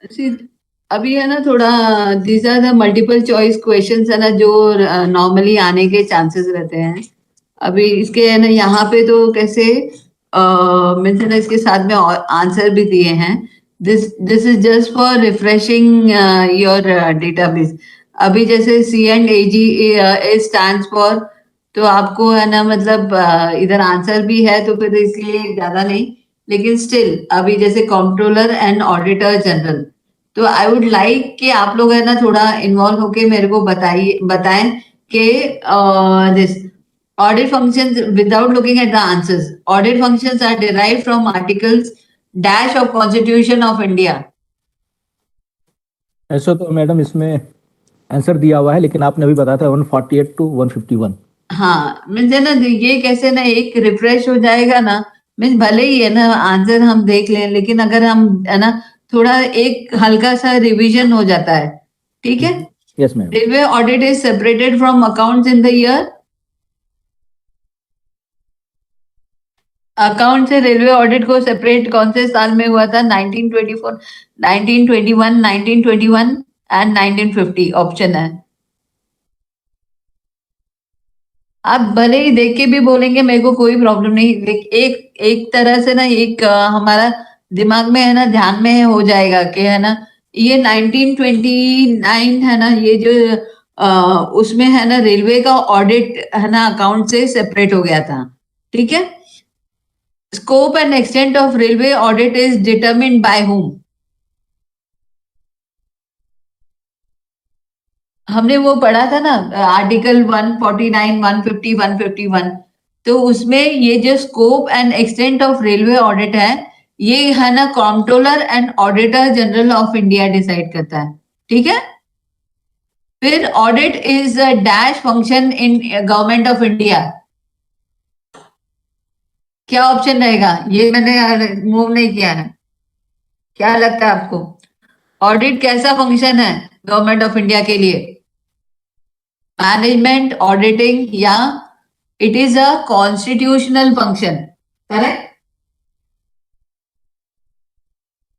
See, अभी है ना थोड़ा these are the multiple choice questions है ना जो नॉर्मली आने के चांसेस रहते हैं। अभी इसके है ना यहाँ पे तो कैसे मीन्स है ना इसके साथ में आंसर भी दिए हैं। This is just for refreshing your database. अभी जैसे C&AG स्टैंड्स फॉर, तो आपको है ना मतलब इधर आंसर भी है तो फिर इसलिए ज्यादा नहीं, लेकिन स्टिल अभी जैसे कंट्रोलर एंड ऑडिटर जनरल, तो आई वुड लाइक कि आप लोग है ना थोड़ा इन्वॉल्व होके मेरे को बताएं कि this audit functions without looking at the answers. Audit functions are derived from articles dash of Constitution of India. ऐसा तो मैडम इसमें आंसर दिया हुआ है, लेकिन आपने अभी बताया था 148 to 151। हाँ मीन्स है ना ये कैसे ना एक रिफ्रेश हो जाएगा ना। मीन्स भले ही है ना आंसर हम देख लें, लेकिन अगर हम है ना थोड़ा एक हल्का सा रिवीजन हो जाता है। ठीक है। Yes ma'am. Railway audit is separated from accounts in the year. Account से रेलवे ऑडिट को सेपरेट कौन से साल में हुआ था? 1924, 1921, 1921 एंड 1950 ऑप्शन है। आप भले ही देख के भी बोलेंगे मेरे को कोई प्रॉब्लम नहीं, एक एक तरह से ना एक हमारा दिमाग में है ना ध्यान में हो जाएगा कि है ना ये 1929 है ना ये जो उसमें है ना रेलवे का ऑडिट है ना अकाउंट से सेपरेट हो गया था। ठीक है। Scope and extent of railway audit is determined by whom? हमने वो पढ़ा था ना आर्टिकल 149, 150, 151। तो उसमें ये जो scope and extent of railway audit है, ये है ना controller and auditor general of India decide करता है। ठीक है। फिर audit is a dash function in government of India. क्या ऑप्शन रहेगा? ये मैंने मूव नहीं किया है। क्या लगता है आपको? ऑडिट कैसा फंक्शन है गवर्नमेंट ऑफ इंडिया के लिए? मैनेजमेंट, ऑडिटिंग, या it is a constitutional function? Correct.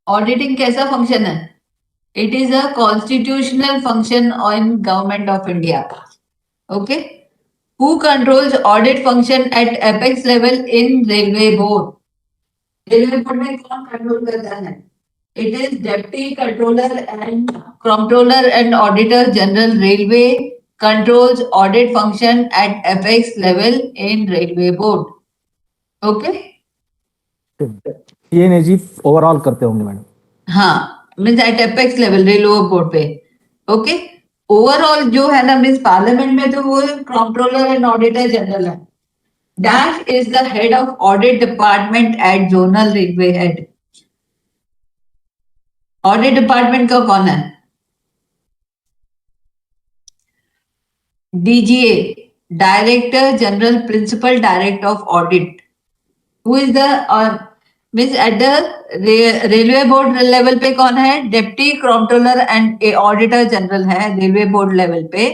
Auditing कैसा फंक्शन है? It is a constitutional function on government of India. Okay. Who controls audit function at apex level in railway board? Railway board में कौन control करता है? It is Deputy Controller and Auditor General Railway controls audit function at apex level in Railway Board. Okay? CNAG overall करते होंगे madam. हाँ means at apex level railway board पे। Okay. Overall जो है ना मीन्स पार्लियामेंट में तो वो कंट्रोलर एंड ऑडिटर जनरल है। Dash is the head of audit department at zonal railway head. Audit department का कौन है? DGA, Director General Principal Director of Audit. Who is the means at the railway board level पे कौन है? Deputy controller and auditor general है railway board level पे।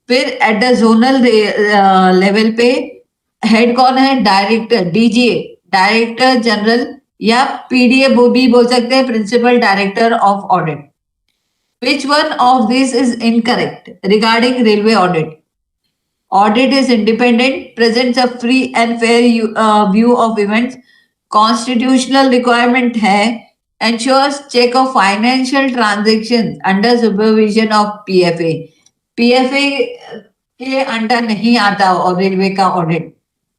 फिर at the zonal level पे हेड कौन है? डायरेक्टर, DGA, डायरेक्टर जनरल, या PDA वो भी बोल सकते हैं, principal director of audit. Which one of these is incorrect regarding railway audit? Audit is independent, presents a free and fair view of events, constitutional requirement है, ensures check of financial transactions under supervision of PFA. PFA के under नहीं आता और railway का audit.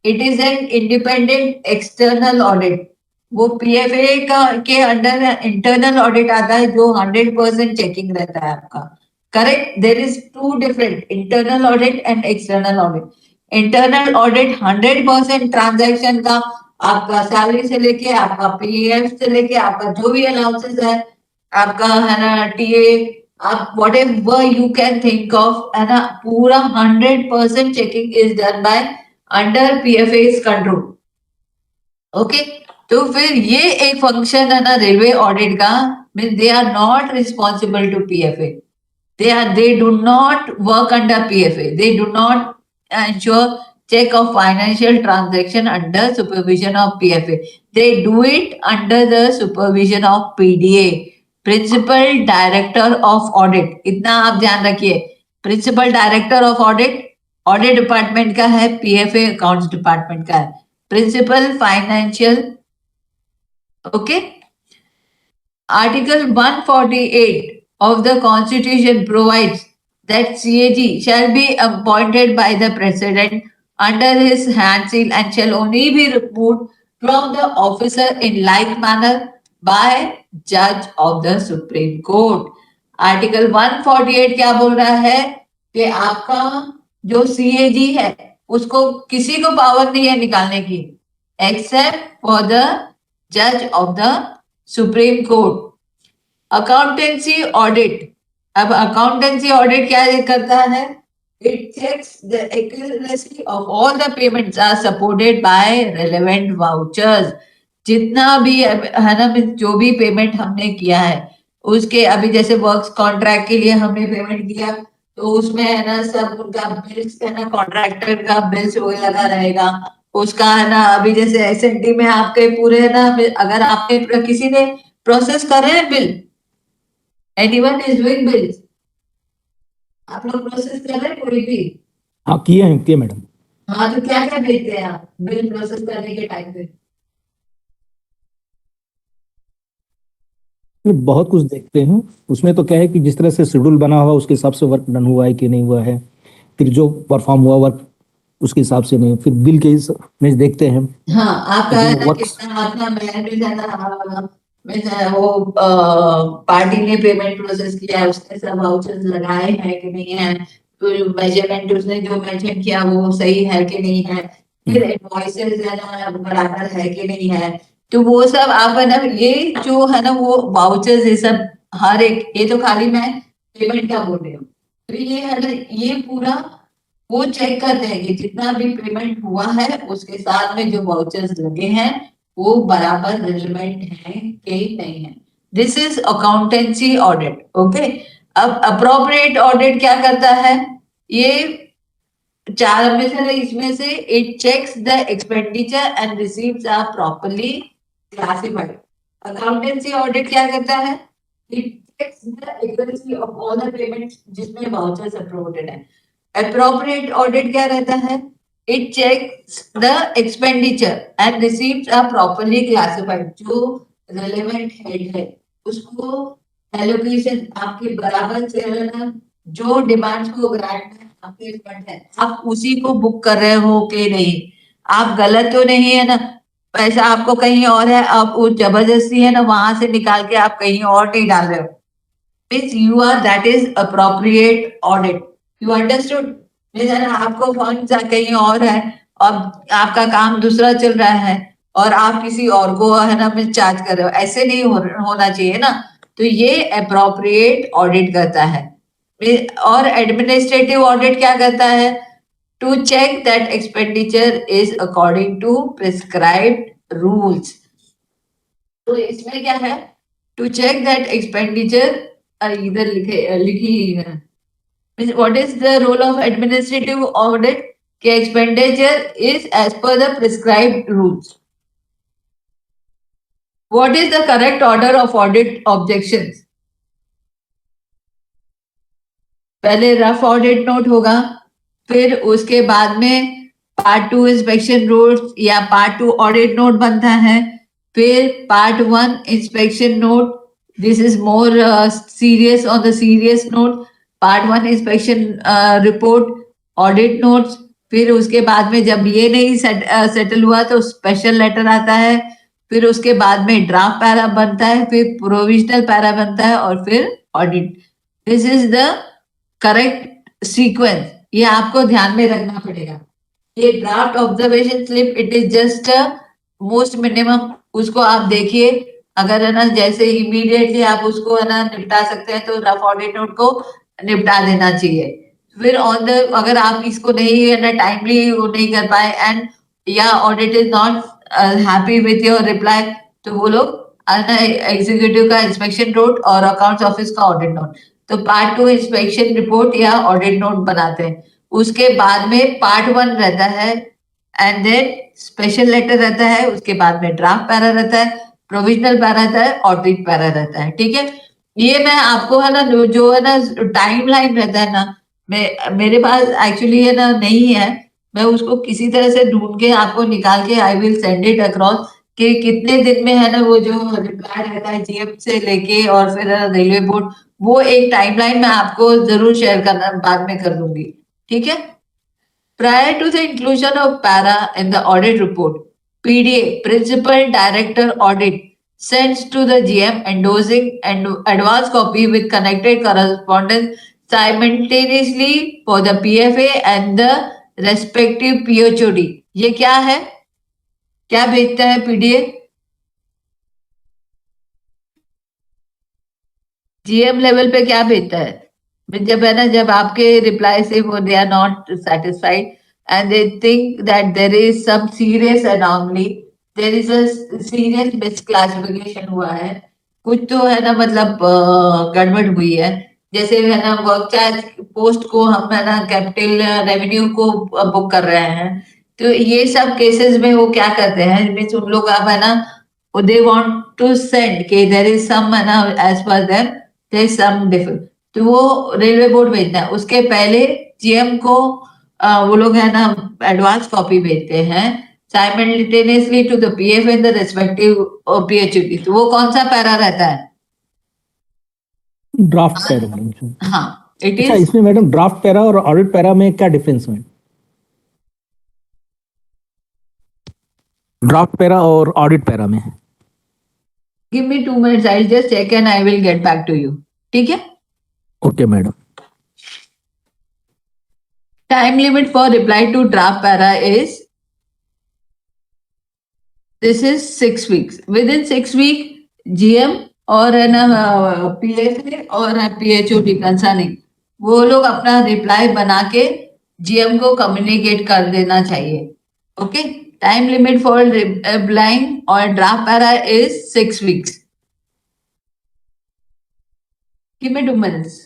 It is an independent external audit. वो PFA का के under internal audit आता है जो 100% चेकिंग रहता है आपका। Correct. There is two different, internal audit and external audit. Internal audit 100% transaction का, आपका सैलरी से लेके आपका PF से लेके आपका जो भी अलाउंसेस है, आपका है ना TA, आप whatever you can think of, है ना पूरा 100% checking is done by under PFA control. Okay. तो फिर ये एक फंक्शन है ना रेलवे ऑडिट का, mean they are not responsible to PFA। they do not work under PFA. They do not ensure check of financial transaction under supervision of PFA. They do it under the supervision of PDA, principal director of audit, इतना आप ध्यान रखिए। Principal director of audit audit department का है, PFA accounts department का है। Principal financial, okay. Article 148 of the Constitution provides that CAG shall be appointed by the President under his hand seal and shall only be removed from the officer in like manner by Judge of the Supreme Court. Article 148 क्या बोल रहा है कि आपका जो CAG है उसको किसी को पावर नहीं है निकालने की, एक्सेप्ट फॉर द जज of the supreme court. Accountancy audit, अब अकाउंटेंसी ऑडिट क्या करता है? It checks the accuracy of all the payments are supported by relevant vouchers. जितना भी है ना, जो भी पेमेंट हमने किया है उसके, अभी जैसे वर्क्स कॉन्ट्रैक्ट के लिए हमने पेमेंट किया तो उसमें है ना सब उनका बिल्स है ना, कॉन्ट्रैक्टर का बिल्स वो लगा रहेगा उसका है ना। अभी जैसे एसएनटी में आपके पूरे है ना, अगर आपने किसी ने प्रोसेस कर रहे हैं bill, anyone is doing bills, आप लोग प्रोसेस कर रहे हैं कोई भी? हाँ किए मैडम। हाँ, तो क्या क्या देखते हैं आप बिल प्रोसेस करने के टाइम पे? बहुत कुछ देखते हैं। उसमें तो क्या है कि जिस तरह से शेड्यूल बना हुआ उसके हिसाब से वर्क डन हुआ है कि नहीं हुआ है, फिर जो परफॉर्म हुआ वर्क उसके हिसाब से नहीं, फिर बिल के में देखते हैं। हाँ, आपका है ना works- कितना अपना मैनेज है ना, वो पार्टी ने पेमेंट प्रोसेस किया है उसने सब वाउचर्स लगाए हैं कि नहीं है, फिर मेजरमेंट उसने जो मेंशन किया वो सही है कि नहीं है, फिर इनवॉइसेस है ना बराबर है कि नहीं है। तो वो सब आप है ना, ये जो है ना वो वाउचर्स ये सब हर एक, ये तो खाली मैं पेमेंट का बोल रही हूँ। तो ये है ना, ये पूरा वो चेक करते हैं कि जितना भी पेमेंट हुआ है उसके साथ में जो वाउचर्स लगे हैं वो बराबर रिलेवेंट है कि नहीं है। This is accountancy audit, okay. अब अप्रोप्रिएट ऑडिट क्या करता है? ये चार में से इसमें से it checks the expenditure and receives are properly classified. Accountancy audit क्या करता है? It checks the accuracy of all the payments जिसमें वाउचर्स अपलोडेड है। Appropriate audit क्या रहता है? It checks the expenditure and receipts are properly classified. जो relevant head है उसको allocation आपके बराबर से रहना, जो डिमांड्स को ग्रांट में आपके फंड है आप उसी को बुक कर रहे हो कि नहीं, आप गलत तो नहीं है ना, पैसा आपको कहीं और है, आप वो जबरदस्ती है ना वहां से निकाल के आप कहीं और नहीं डाल रहे हो। Means you are, that is appropriate audit. You understood? आपको फंड कहीं और है और आपका काम दूसरा चल रहा है और आप किसी और को है ना में चार्ज कर रहे हो, ऐसे नहीं होना चाहिए ना। तो ये अप्रोप्रिएट ऑडिट करता है। और एडमिनिस्ट्रेटिव ऑडिट क्या करता है? To check that expenditure is according to prescribed rules. तो इसमें क्या है? टू चेक दैट एक्सपेंडिचर, इधर लिखी है। What is the role of administrative audit? कि expenditure is as per the prescribed rules. What is the correct order of audit objections? पहले rough audit note होगा, फिर उसके बाद में पार्ट 2 इंस्पेक्शन रूल्स या पार्ट 2 ऑडिट नोट बनता है, फिर part 1 inspection note, this is more serious on the serious note, part 1 inspection report, audit notes, फिर उसके बाद में जब ये नहीं सेटल हुआ तो स्पेशल लेटर आता है, फिर उसके बाद में ड्राफ्ट पैरा बनता है, फिर प्रोविजनल पैरा बनता है और फिर audit. This is the correct sequence, ये आपको ध्यान में रखना पड़ेगा। ये draft observation slip it is just most minimum, उसको आप देखिए, अगर है ना जैसे इमीडिएटली आप उसको है ना निपटा सकते हैं तो रफ ऑडिट नोट को निपटा देना चाहिए। फिर ऑन द, अगर आप इसको नहीं है ना टाइमली वो नहीं कर पाए एंड या audit is not happy with your reply, तो वो लोग एग्जीक्यूटिव का इंस्पेक्शन नोट और अकाउंट्स ऑफिस का ऑडिट नोट, तो पार्ट 2 इंस्पेक्शन रिपोर्ट या ऑडिट नोट बनाते हैं। उसके बाद में पार्ट 1 रहता है एंड देन स्पेशल लेटर रहता है, उसके बाद में ड्राफ्ट पैरा रहता है, प्रोविजनल पैरा रहता है, ऑडिट पैरा रहता है, ठीक है। ये मैं आपको है ना जो है ना टाइम लाइन रहता है ना, मेरे पास एक्चुअली है ना नहीं है। मैं उसको किसी तरह से ढूंढ के आपको निकाल के I will send it across कि कितने दिन में है ना वो जो रिप्लाई रहता है जीएम से लेके और फिर रेलवे बोर्ड, वो एक टाइमलाइन मैं आपको जरूर शेयर करना बाद में कर दूंगी। ठीक है। Prior to the inclusion of para in the audit report, PDA, Principal Director Audit, sends to the GM endorsing and advance copy with connected correspondence simultaneously for the PFA and the respective PHOD. ये क्या है? क्या भेजता है PDA? GM level पे क्या भेजता है? जब है ना, जब आपके रिप्लाई से वो they are not satisfied and they think that there is some serious anomaly, there is a serious misclassification हुआ है, कुछ तो है ना मतलब गड़बड़ हुई है। जैसे है ना वर्क चार्ज पोस्ट को हम है ना कैपिटल रेवेन्यू को बुक कर रहे हैं, तो ये सब केसेस में वो क्या करते हैं, मीन्स उन लोग अब है ना दे वांट टू सेंड के देयर इज सम है ना as per them there is some difference, तो वो रेलवे बोर्ड भेजना है उसके पहले जीएम को वो लोग है ना एडवांस कॉपी भेजते हैं simultaneously to the PF and the respective PhD. तो वो कौन सा पैरा रहता है? Draft para madam. हाँ, इट अच्छा, इज। इसमें मैडम ड्राफ्ट पैरा और ऑडिट पैरा में क्या डिफरेंस है? ड्राफ्ट पैरा और ऑडिट पैरा में। Give me 2 minutes, I just check and I will get back to you. ठीक है। Okay madam. Time limit for reply to draft para is this is 6 weeks. Within 6 week GM और है ना PSA और पीएचओडी concerning वो लोग अपना reply बना के जीएम को कम्युनिकेट कर देना चाहिए। Okay. Time limit for replying और draft para is 6 weeks. Give me 2 minutes.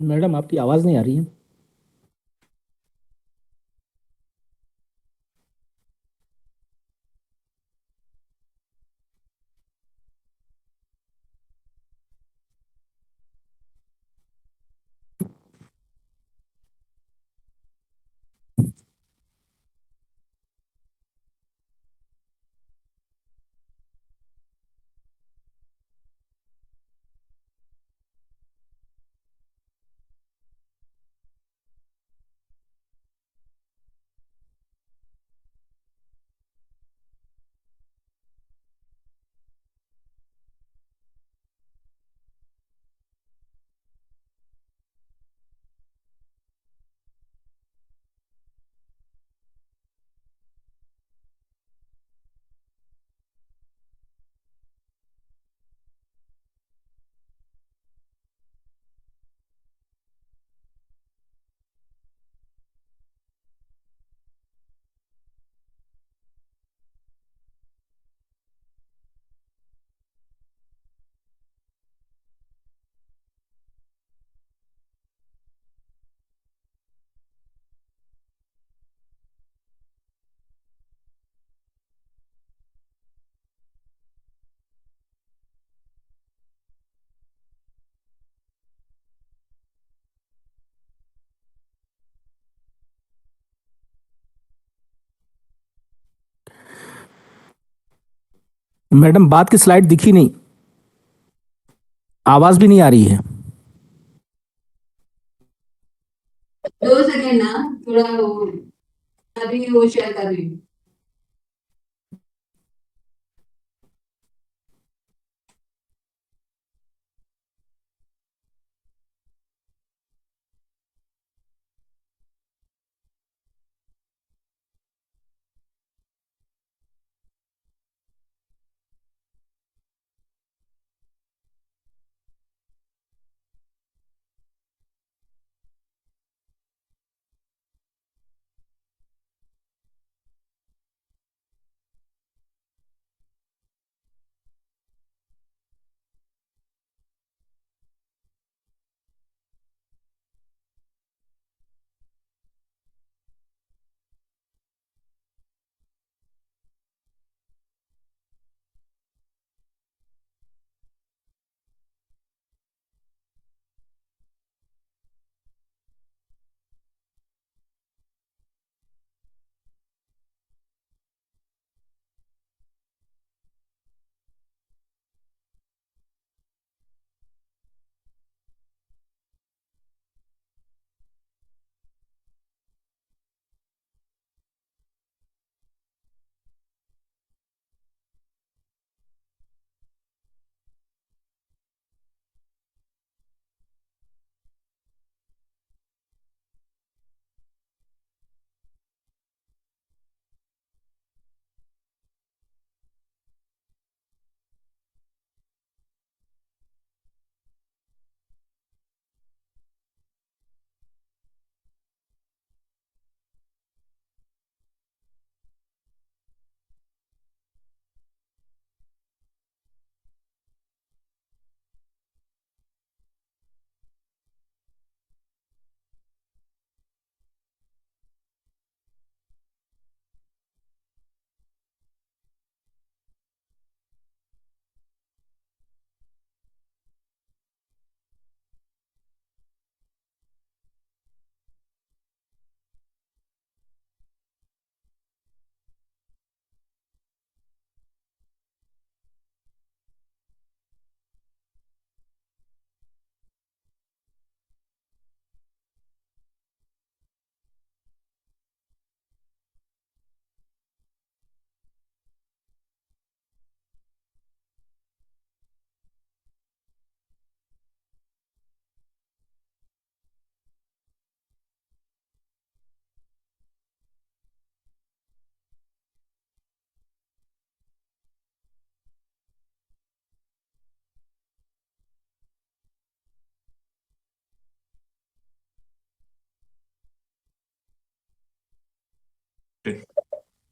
Madam आपकी आवाज़ नहीं आ रही है। मैडम बात की स्लाइड दिखी नहीं, आवाज़ भी नहीं आ रही है। 2 सेकेंड ना, थोड़ा अभी वो शेयर कर रही हूँ।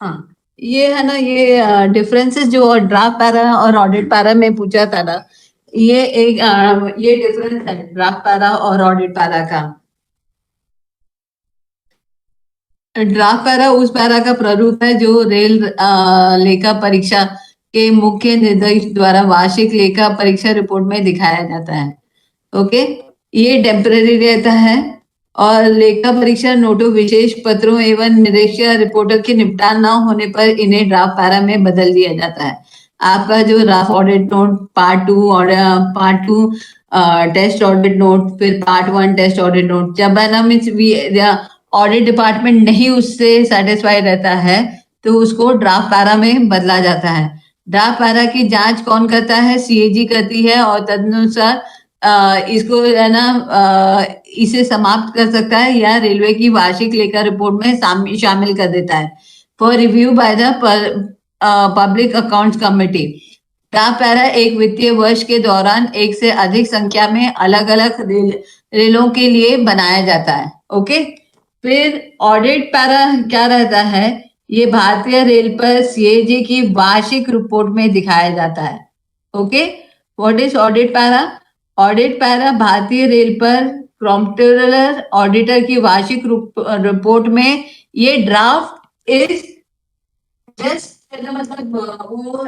हाँ, ये है ना, ये डिफरेंसेस जो ड्राफ्ट पैरा और ऑडिट पैरा में पूछा था ना, ये डिफरेंस है ड्राफ्ट पैरा और ऑडिट पैरा का। ड्राफ्ट पैरा उस पैरा का प्रारूप है जो रेल लेखा परीक्षा के मुख्य निर्देश द्वारा वार्षिक लेखा परीक्षा रिपोर्ट में दिखाया जाता है। ओके, ये टेम्पररी रहता है और लेखा परीक्षा नोटों, विशेष पत्रों एवं निरीक्षक रिपोर्टर के निपटान न होने पर इन्हें ड्राफ्ट पैरा में बदल दिया जाता है। आपका जो ड्राफ्ट ऑडिट नोट पार्ट 2 और पार्ट 2 टेस्ट ऑडिट नोट, फिर पार्ट 1 टेस्ट ऑडिट नोट, जब है ना मीन्स ऑडिट डिपार्टमेंट नहीं उससे सेटिस्फाई रहता है तो उसको ड्राफ्ट पैरा में बदला जाता है। ड्राफ्ट पैरा की जांच कौन करता है? सीएजी करती है और तदनुसार इसको है ना इसे समाप्त कर सकता है या रेलवे की वार्षिक लेखा रिपोर्ट में शामिल कर देता है for review by the public accounts committee. Draft para एक वित्तीय वर्ष के दौरान एक से अधिक संख्या में अलग अलग रेलों के लिए बनाया जाता है। ओके, फिर ऑडिट पैरा क्या रहता है? ये भारतीय रेल पर सीएजी की वार्षिक रिपोर्ट में दिखाया जाता है। Okay, what is audit para? Audit para भारतीय रेल पर कंट्रोलर ऑडिटर की वार्षिक रिपोर्ट में ये ड्राफ्ट इज जस्ट मतलब वो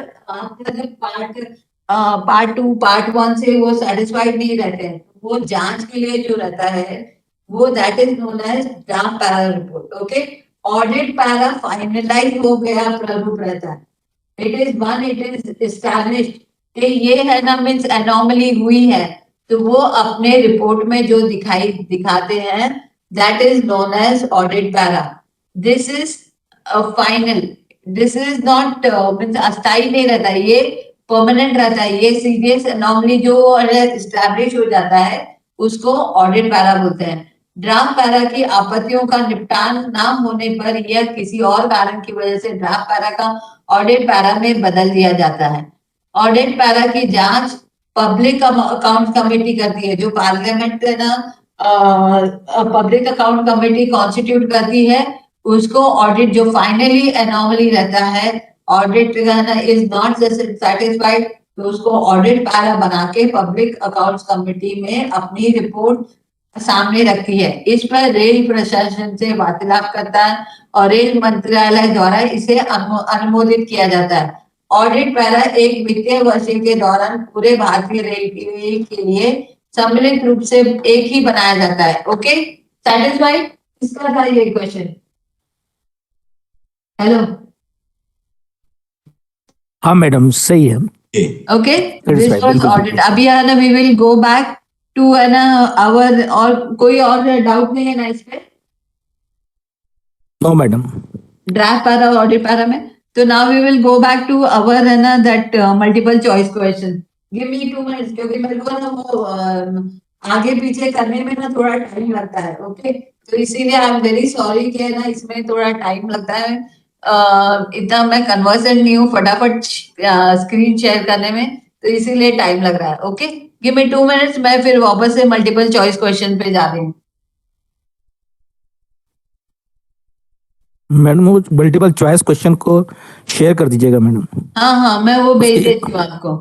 पार्ट 2 पार्ट 1 से वो सेटिस्फाइड नहीं रहते हैं, वो जांच के लिए जो रहता है वो that is known as draft para report. Okay, audit para finalise हो गया प्रारूप रहता है। इट इज एस्टैब्लिश्ड कि ये है ना मींस एनोमली हुई है तो वो अपने रिपोर्ट में जो दिखाते हैं that is known as audit para. This is final, this is not means अस्थायी नहीं रहता, ये परमानेंट रहता है। ये सीरियस एनोमली जो एस्टैब्लिश हो जाता है उसको ऑडिट पैरा बोलते हैं। ड्राफ्ट पैरा की आपत्तियों का निपटान ना होने पर या किसी और कारण की वजह से ड्राफ्ट पैरा का ऑडिट पैरा में बदल दिया जाता है। ऑडिट पैरा की जांच पब्लिक अकाउंट कमेटी करती है, जो पार्लियामेंट है ना पब्लिक अकाउंट कमेटी कॉन्स्टिट्यूट करती है उसको ऑडिट जो फाइनली एनोमली रहता है ऑडिट इज नॉट सेटिस्फाइड तो उसको ऑडिट पैरा बना के पब्लिक अकाउंट्स कमेटी में अपनी रिपोर्ट सामने रखती है। इस पर रेल प्रशासन से वार्तालाप करता है और रेल मंत्रालय द्वारा इसे अनुमोदित किया जाता है। ऑडिट पैरा एक वित्तीय वर्ष के दौरान पूरे भारतीय रेल के लिए सम्मिलित रूप से एक ही बनाया जाता है। Okay, satisfied? इसका था ये क्वेश्चन। हेलो, हाँ मैडम सही है। ओके, दिस Satisfied, वाज बिल्कुल, ऑडिट। बिल्कुल। अभी है ना we will go back to है ना आवर, और कोई और डाउट नहीं है ना इस पे? No madam. ड्राफ्ट पैरा और ऑडिट पैरा में तो now we will go back to our है ना that multiple choice question. Give me 2 minutes क्योंकि मेरे को ना वो आगे पीछे करने में ना थोड़ा टाइम लगता है। ओके, तो इसीलिए आई एम वेरी सॉरी कि ना इसमें थोड़ा टाइम लगता है। इतना मैं कन्वर्सेंट नहीं हूँ फटाफट स्क्रीन शेयर करने में, तो इसीलिए टाइम लग रहा है। ओके, गिव मी 2 मिनट्स, मैं फिर वापस से मल्टीपल चॉइस क्वेश्चन पे जा रही हूँ। मैडम वो मल्टीपल चॉइस क्वेश्चन को शेयर कर दीजिएगा मैडम। हाँ हाँ, मैं वो भेज उसके- देती हूँ आपको।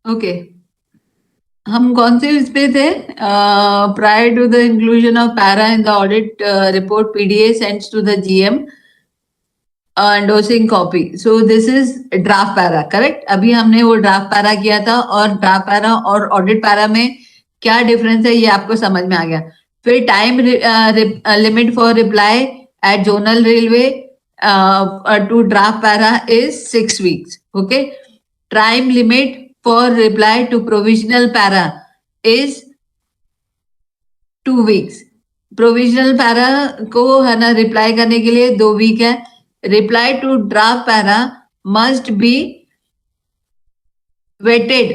ओके, हम कौन से इस पे थे? Prior to the inclusion of para in the audit report PDA sends to the GM endorsing copy. So this is draft para, correct? अभी हमने वो ड्राफ्ट पैरा किया था और ड्राफ्ट पैरा और ऑडिट पैरा में क्या डिफरेंस है ये आपको समझ में आ गया। फिर time limit for reply at zonal railway to draft para is 6 weeks. Okay, time limit for reply to provisional para is 2 weeks. Provisional para को है ना रिप्लाई करने के लिए 2 वीक है. Reply to draft para must be vetted.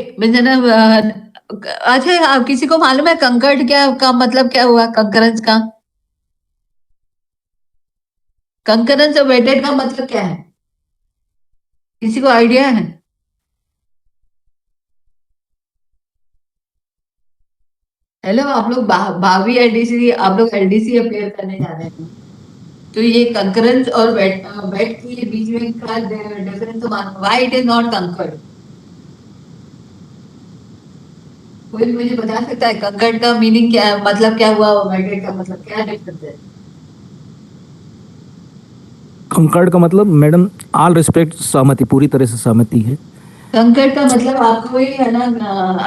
अच्छा, आप किसी को मालूम है कंकर्ड क्या का मतलब क्या हुआ? कंकरेंस का, कंकरेंस और वेटेड का मतलब क्या है? किसी को आइडिया है? हेलो, आप लोग भावी एलडीसी, आप लोग एलडीसी अपेयर करने जा रहे हैं, तो ये कंकरेंस और वेट के बीच में का डिफरेंस तो मानो. Why it is not conquered? कोई मुझे बता सकता है कंकर्ड का मीनिंग क्या है, मतलब क्या हुआ, और वेटेड का मतलब क्या डिफरेंस है? कंकर्ड का मतलब मैडम ऑल रिस्पेक्ट सहमति, पूरी तरह से सहमति है. कंकर्ड का मतलब आपको कोई है ना,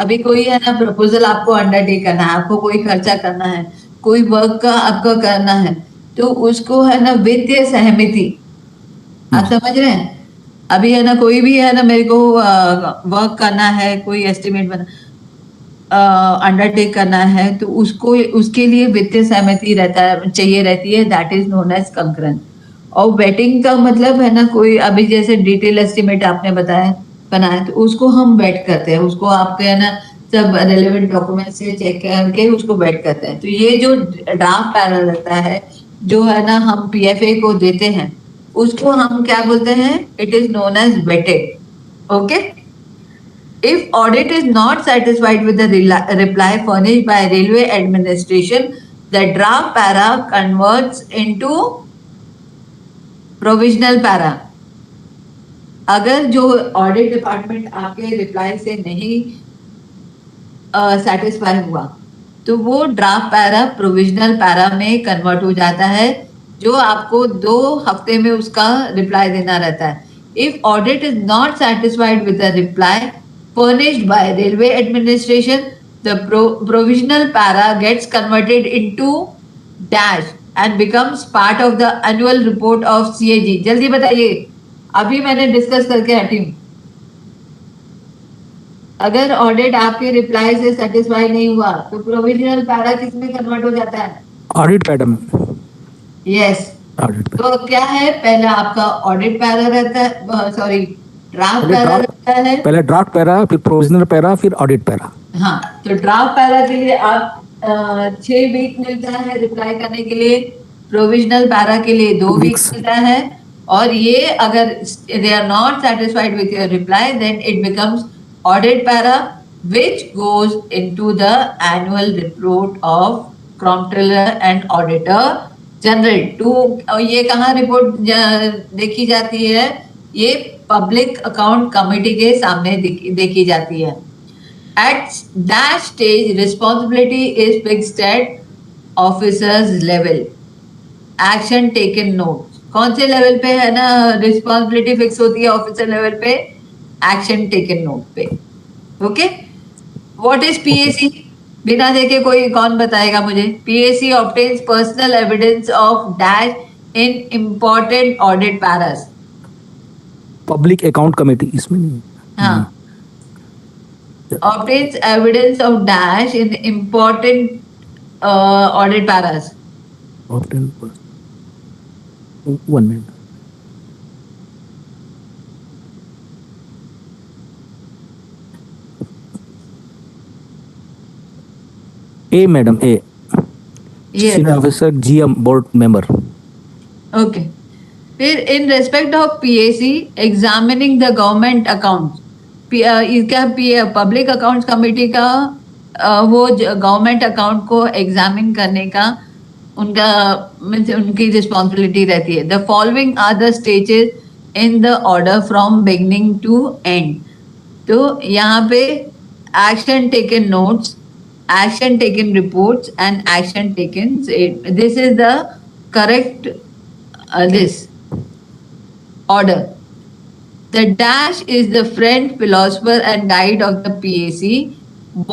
अभी कोई है ना प्रपोजल आपको अंडरटेक करना है, आपको कोई खर्चा करना है, कोई वर्क का आपको करना है, तो उसको है ना वित्तीय सहमति. आप समझ रहे हैं? अभी है ना कोई भी है ना मेरे को वर्क करना है, कोई एस्टिमेट बना अंडरटेक करना है, तो उसको उसके लिए वित्तीय सहमति चाहिए रहती है. That is known as concurrence. और वेटिंग का मतलब है ना कोई अभी जैसे डिटेल एस्टिमेट आपने बनाया, तो उसको हम वेट करते हैं. उसको आपके है ना सब रेलेवेंट डॉक्यूमेंट से चेक करके उसको वेट करते हैं. तो ये जो ड्राफ्ट पैरा रहता है, जो है ना हम पीएफए को देते हैं, उसको हम क्या बोलते हैं? It is known as vetted. Okay. If audit is not satisfied with the reply furnished by Railway Administration, the draft para converts into provisional para. अगर जो ऑडिट डिपार्टमेंट आपके रिप्लाई से नहीं सेटिस्फाई हुआ, तो वो ड्राफ्ट पैरा प्रोविजनल पैरा में convert हो जाता है, जो आपको 2 हफ्ते में उसका रिप्लाई देना रहता है. If audit is not satisfied with the reply furnished by Railway Administration, the provisional para gets converted into dash and becomes part of the annual report of CAG. जल्दी बताइए, अभी मैंने डिस्कस करके हटी हूँ. अगर ऑडिट आपके रिप्लाई से सेटिस्फाई नहीं हुआ, तो प्रोविजनल पैरा किस में कन्वर्ट हो जाता है? ऑडिट पैरा में. यस. तो क्या है, पहला आपका ऑडिट पैरा रहता है, सॉरी ड्राफ्ट पैरा रहता है. पहले ड्राफ्ट पैरा, फिर प्रोविजनल पैरा, फिर ऑडिट पैरा. हाँ, तो ड्राफ्ट पैरा के लिए आप 6 वीक मिलता है रिप्लाई करने के लिए. प्रोविजनल पैरा के लिए 2 वीक मिलता है. और ये अगर they are not satisfied with your reply, then it becomes audit para which goes into the annual report of comptroller and auditor general. to ये कहाँ रिपोर्ट देखी जाती है? ये पब्लिक अकाउंट कमेटी के सामने देखी जाती है. At that stage, responsibility is fixed at officers level. Action taken note. कौन से लेवल पे है ना रिस्पॉन्सिबिलिटी फिक्स होती है? ऑफिसर लेवल पे, एक्शन टेकन नोट पे. ओके. What is PAC? बिना देखे कोई कौन बताएगा मुझे? PAC obtains personal evidence of dash in important audit Paris. Public account committee इसमें नहीं. हाँ. obtains evidence of dash in important audit paras. One minute. A madam, A. Yes. Senior officer, GM board member. Okay. फिर in respect of PAC, examining the government accounts. इसका public accounts committee का वो government account को examine करने का उनकी responsibility रहती है. The following are the stages in the order from beginning to end. तो यहाँ पे action taken notes, action taken reports and action taken. This is the correct this order. The dash is the friend, philosopher and guide of the PAC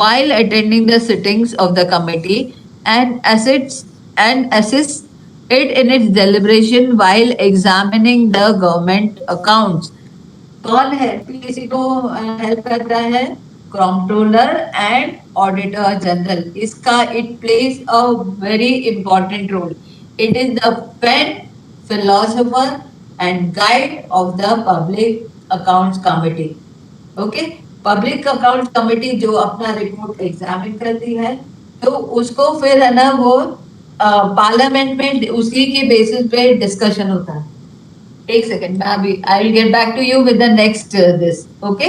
while attending the sittings of the committee and assists it in its deliberation while examining the government accounts. कौन है किसी को help करता है? Controller and auditor general. इसका it plays a very important role. It is the pen philosopher and guide of the public accounts committee. Okay. Public accounts committee जो अपना report examine करती है, तो उसको फिर है ना वो पार्लियामेंट में उसी के बेसिस पे डिस्कशन होता है. एक सेकेंड, मैं अभी I will get back to you with the next this. Okay.